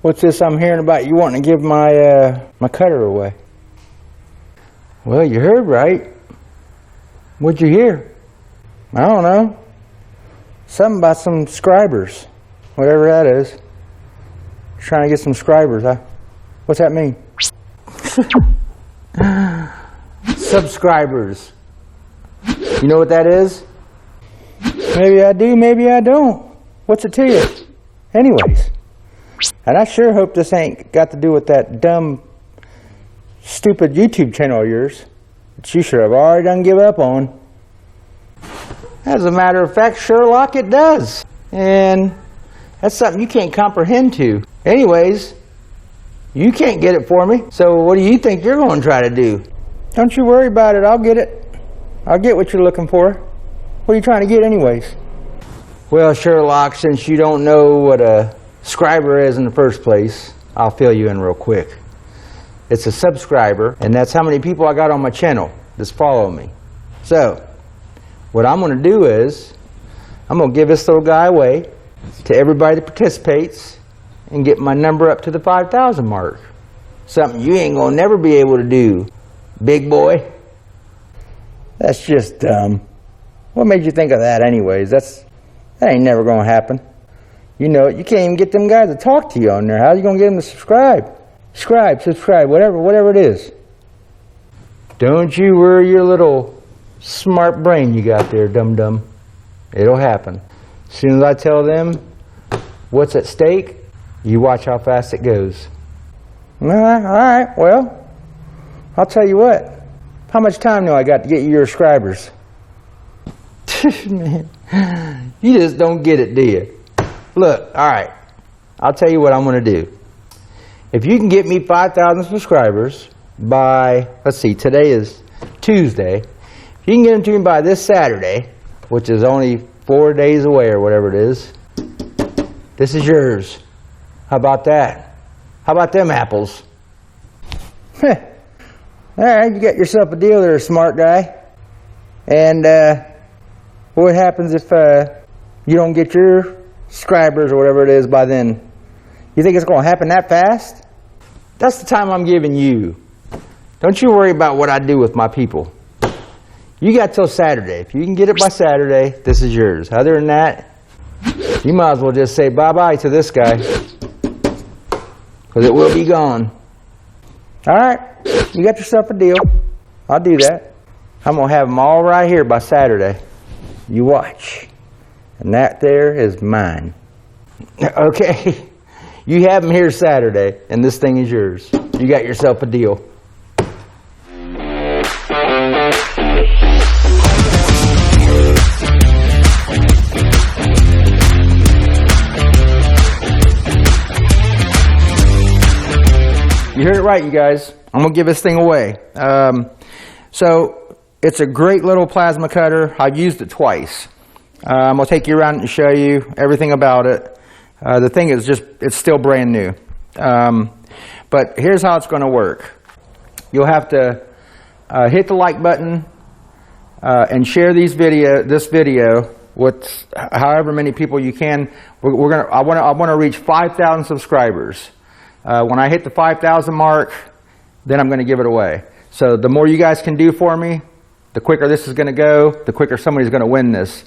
What's this I'm hearing about you wanting to give my my cutter away? Well, you heard right. What'd you hear? I don't know. Something about some subscribers. Whatever that is. Trying to get some subscribers, huh? What's that mean? Subscribers. You know what that is? Maybe I do, maybe I don't. What's it to you? Anyways. And I sure hope this ain't got to do with that dumb, stupid YouTube channel of yours that you should have already done give up on. As a matter of fact, Sherlock, it does. And that's something you can't comprehend to. Anyways, you can't get it for me. So what do you think you're going to try to do? Don't you worry about it. I'll get it. I'll get what you're looking for. What are you trying to get anyways? Well, Sherlock, since you don't know what a subscriber is in the first place, I'll fill you in real quick. It's a subscriber, and that's how many people I got on my channel that's follow me. So what I'm going to do is I'm going to give this little guy away to everybody that participates and get my number up to the 5,000 mark. Something you ain't going to never be able to do, big boy. That's just dumb. What made you think of that anyways? That ain't never going to happen. You know it. You can't even get them guys to talk to you on there. How are you going to get them to subscribe? Subscribe, whatever it is. Don't you worry your little smart brain you got there, dum-dum. It'll happen. As soon as I tell them what's at stake, you watch how fast it goes. All right, well, I'll tell you what. How much time do I got to get you your subscribers? Man, you just don't get it, do you? Look, all right, I'll tell you what I'm going to do. If you can get me 5,000 subscribers by, let's see, today is Tuesday. If you can get them to me by this Saturday, which is only 4 days away or whatever it is, this is yours. How about that? How about them apples? All right, you got yourself a deal there, smart guy. And what happens if you don't get your subscribers or whatever it is by then? You think it's going to happen that fast? That's the time I'm giving you. Don't you worry about what I do with my people. You got till Saturday. If you can get it by Saturday, this is yours. Other than that, you might as well just say bye-bye to this guy, because it will be gone. All right, you got yourself a deal. I'll do that. I'm going to have them all right here by Saturday. You watch. And that there is mine. Okay. You have them here Saturday, and this thing is yours. You got yourself a deal. You heard it right, you guys. I'm going to give this thing away. So it's a great little plasma cutter. I've used it twice. I'm going to take you around and show you everything about it. The thing is it's still brand new. But here's how it's going to work. You'll have to hit the like button and share this video with however many people you can. I want to reach 5,000 subscribers. When I hit the 5,000 mark, then I'm going to give it away. So the more you guys can do for me, the quicker this is going to go, the quicker somebody's going to win this.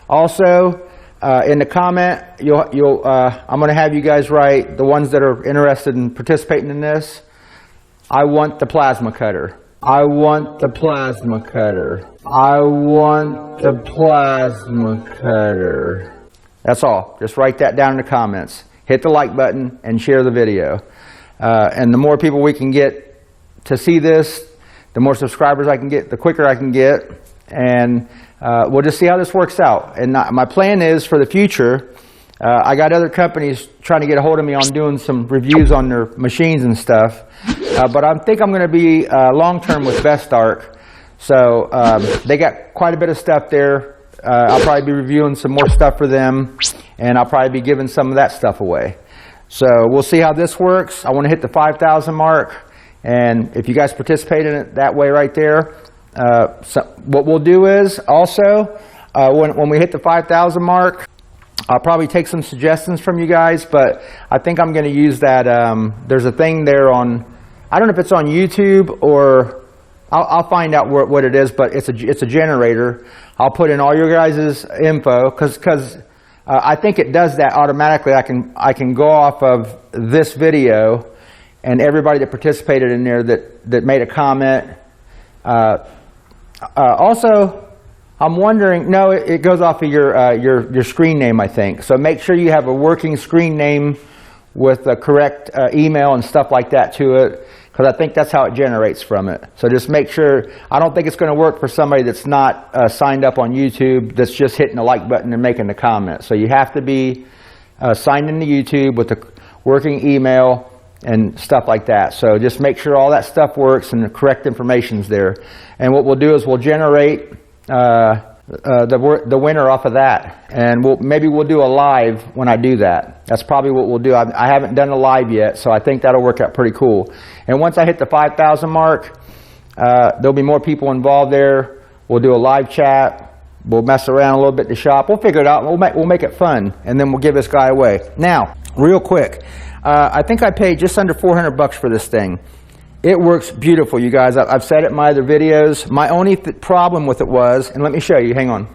Also, in the comment, I'm going to have you guys write, the ones that are interested in participating in this, I want the plasma cutter. I want the plasma cutter. I want the plasma cutter. That's all. Just write that down in the comments. Hit the like button and share the video. And the more people we can get to see this, the more subscribers I can get, the quicker I can get. And we'll just see how this works out. And my plan is for the future, I got other companies trying to get a hold of me on doing some reviews on their machines and stuff. But I think I'm going to be long-term with Best Arc. So they got quite a bit of stuff there. I'll probably be reviewing some more stuff for them. And I'll probably be giving some of that stuff away. So we'll see how this works. I want to hit the 5,000 mark. And if you guys participate in it that way right there, so what we'll do is also, when we hit the 5,000 mark, I'll probably take some suggestions from you guys, but I think I'm going to use that. There's a thing there on, I don't know if it's on YouTube or I'll find out what it is, but it's a generator. I'll put in all your guys' info because I think it does that automatically. I can go off of this video and everybody that participated in there that made a comment. Also, I'm wondering, no, it goes off of your screen name, I think. So make sure you have a working screen name with the correct email and stuff like that to it, because I think that's how it generates from it. So just make sure. I don't think it's going to work for somebody that's not signed up on YouTube, that's just hitting the like button and making the comment. So you have to be signed into YouTube with the working email and stuff like that. So just make sure all that stuff works and the correct information's there. And what we'll do is we'll generate the winner off of that, and maybe we'll do a live when I do that. That's probably what we'll do. I haven't done a live yet, so I think that'll work out pretty cool. And once I hit the 5,000 mark, there'll be more people involved there. We'll do a live chat. We'll mess around a little bit in the shop. We'll figure it out. We'll make it fun, and then we'll give this guy away. Now, real quick, I think I paid just under $400 for this thing. It works beautiful, you guys. I've said it in my other videos. My only problem with it was, and let me show you, hang on.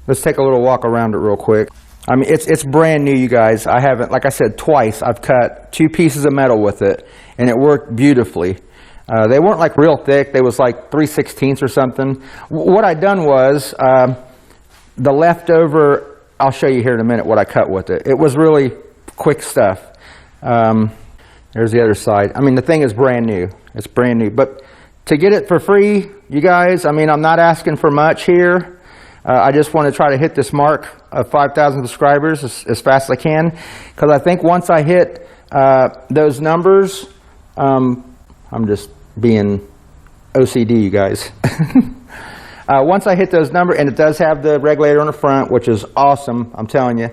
Let's take a little walk around it real quick. I mean, it's brand new, you guys. I haven't, like I said, twice I've cut 2 pieces of metal with it, and it worked beautifully. They weren't like real thick. They was like 3/16 or something. What I done was, the leftover, I'll show you here in a minute what I cut with it. It was really quick stuff. There's the other side. I mean, the thing is brand new. It's brand new. But to get it for free, you guys, I mean, I'm not asking for much here. I just want to try to hit this mark of 5,000 subscribers as fast as I can. Because I think once I hit those numbers, I'm just being OCD, you guys. Once I hit those numbers, and it does have the regulator on the front, which is awesome, I'm telling you.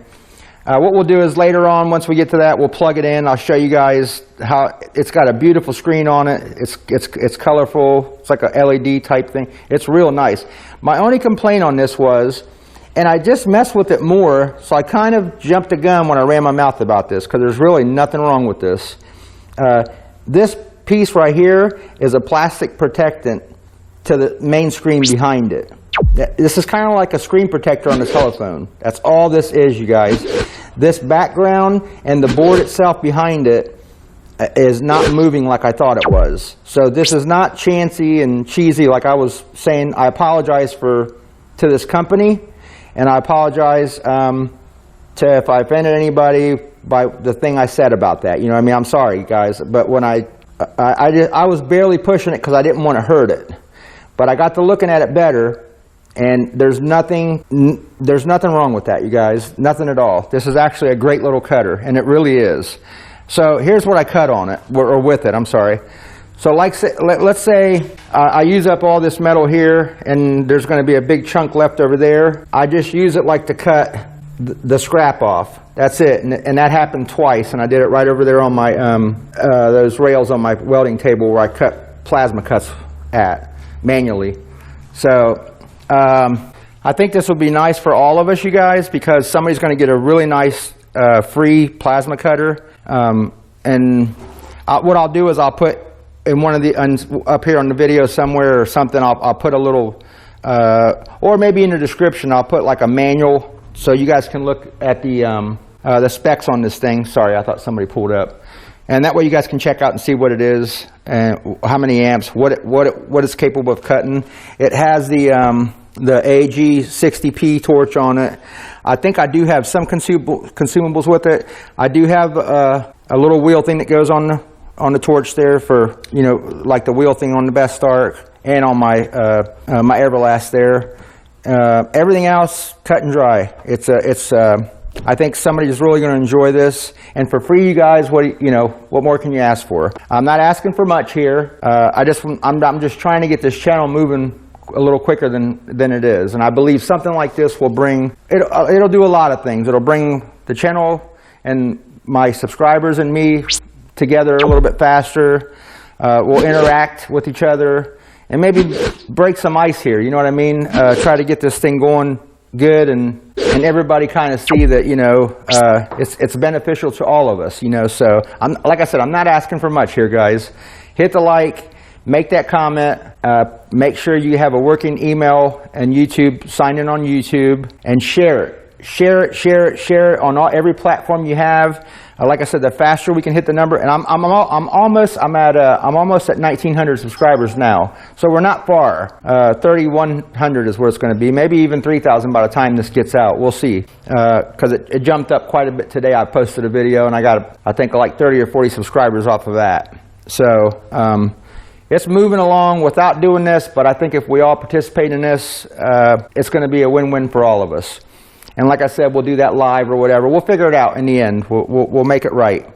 What we'll do is later on, once we get to that, we'll plug it in. I'll show you guys how it's got a beautiful screen on it. It's colorful. It's like a LED type thing. It's real nice. My only complaint on this was, and I just messed with it more, so I kind of jumped the gun when I ran my mouth about this, because there's really nothing wrong with this. This piece right here is a plastic protectant to the main screen behind it. This is kind of like a screen protector on the telephone. That's all this is, you guys. This background and the board itself behind it is not moving like I thought it was. So this is not chancy and cheesy like I was saying. I apologize to this company, and I apologize to if I offended anybody by the thing I said about that. You know what I mean? I'm sorry, guys. But when I was barely pushing it because I didn't want to hurt it. But I got to looking at it better. And there's nothing wrong with that, you guys. Nothing at all. This is actually a great little cutter, and it really is. So here's what I cut on it, or with it, I'm sorry. So let's say I use up all this metal here, and there's going to be a big chunk left over there. I just use it like to cut the scrap off. That's it, and that happened twice, and I did it right over there on my those rails on my welding table where I cut plasma cuts at manually. So I think this will be nice for all of us, you guys, because somebody's going to get a really nice free plasma cutter. And what I'll do is I'll put in one of the up here on the video somewhere or something. I'll put a little, or maybe in the description, I'll put like a manual so you guys can look at the specs on this thing. Sorry, I thought somebody pulled up. And that way you guys can check out and see what it is and how many amps, what it's capable of cutting. It has the AG60P torch on it. I think I do have some consumables with it. I do have a little wheel thing that goes on the torch there for, you know, like the wheel thing on the Best Start and on my my Everlast there. Everything else cut and dry. I think somebody's really going to enjoy this, and for free, you guys. What more can you ask for? I'm not asking for much here. I'm just trying to get this channel moving a little quicker than it is, and I believe something like this will bring it'll do a lot of things. It'll bring the channel and my subscribers and me together a little bit faster. We'll interact with each other and maybe break some ice here. You know what I mean? Try to get this thing going good and everybody kind of see that, you know, it's beneficial to all of us, you know. So like I said, I'm not asking for much here, guys. Hit the like, make that comment, make sure you have a working email and YouTube, sign in on YouTube, and share it. Share it on every platform you have. Like I said, the faster we can hit the number, and I'm almost at 1,900 subscribers now, so we're not far. 3,100 is where it's going to be, maybe even 3,000 by the time this gets out. We'll see, because it jumped up quite a bit today. I posted a video and I got, I think, like 30 or 40 subscribers off of that. So it's moving along without doing this, but I think if we all participate in this, it's going to be a win-win for all of us. And like I said, we'll do that live or whatever. We'll figure it out in the end. We'll make it right.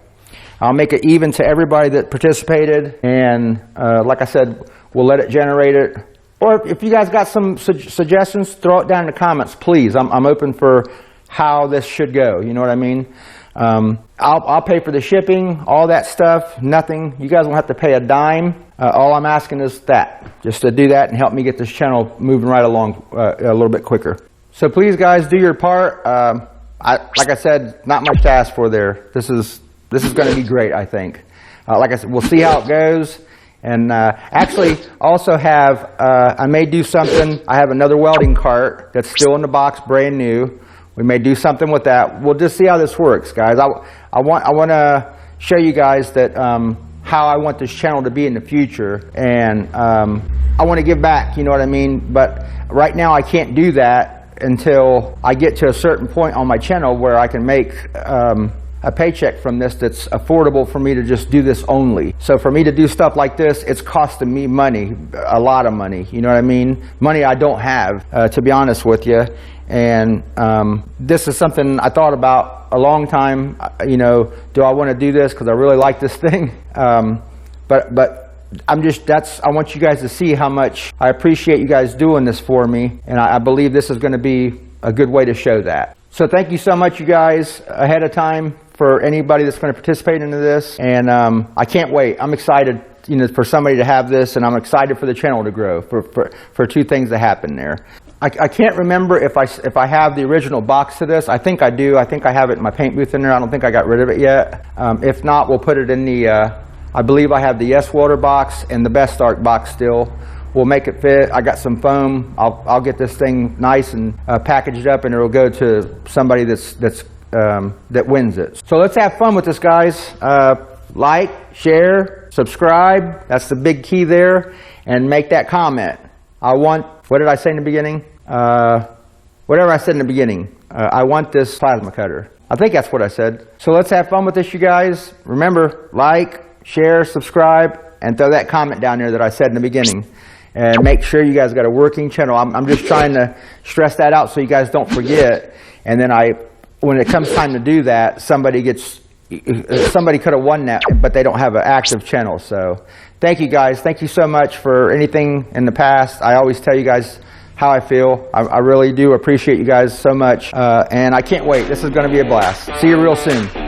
I'll make it even to everybody that participated. And like I said, we'll let it generate it. Or if you guys got some suggestions, throw it down in the comments, please. I'm open for how this should go. You know what I mean? I'll pay for the shipping, all that stuff, nothing. You guys won't have to pay a dime. All I'm asking is that, just to do that and help me get this channel moving right along a little bit quicker. So please, guys, do your part. Like I said, not much to ask for there. This is going to be great, I think. Like I said, we'll see how it goes. And actually, also have, I may do something. I have another welding cart that's still in the box, brand new. We may do something with that. We'll just see how this works, guys. I want to show you guys that how I want this channel to be in the future, and I want to give back. You know what I mean? But right now, I can't do that until I get to a certain point on my channel where I can make a paycheck from this that's affordable for me to just do this only. So for me to do stuff like this, it's costing me money, a lot of money. You know what I mean? Money I don't have, to be honest with you. And this is something I thought about a long time. You know, do I want to do this because I really like this thing? But I want you guys to see how much I appreciate you guys doing this for me, and I believe this is going to be a good way to show that. So thank you so much, you guys, ahead of time, for anybody that's going to participate into this, and I can't wait. I'm excited, you know, for somebody to have this, and I'm excited for the channel to grow, for two things to happen there. I can't remember if I have the original box to this. I think I do. I think I have it in my paint booth in there. I don't think I got rid of it yet. If not, we'll put it in the I believe I have the Yes Welder box and the Best Arc box still. We'll make it fit. I got some foam. I'll get this thing nice and packaged up, and it'll go to somebody that wins it. So let's have fun with this, guys. Like, share, subscribe. That's the big key there, and make that comment. What did I say in the beginning? Whatever I said in the beginning. I want this plasma cutter. I think that's what I said. So let's have fun with this, you guys. Remember, like, share, subscribe, and throw that comment down there that I said in the beginning. And make sure you guys got a working channel. I'm just trying to stress that out so you guys don't forget. And then when it comes time to do that, somebody could have won that, but they don't have an active channel. So thank you, guys. Thank you so much for anything in the past. I always tell you guys how I feel. I really do appreciate you guys so much. And I can't wait. This is going to be a blast. See you real soon.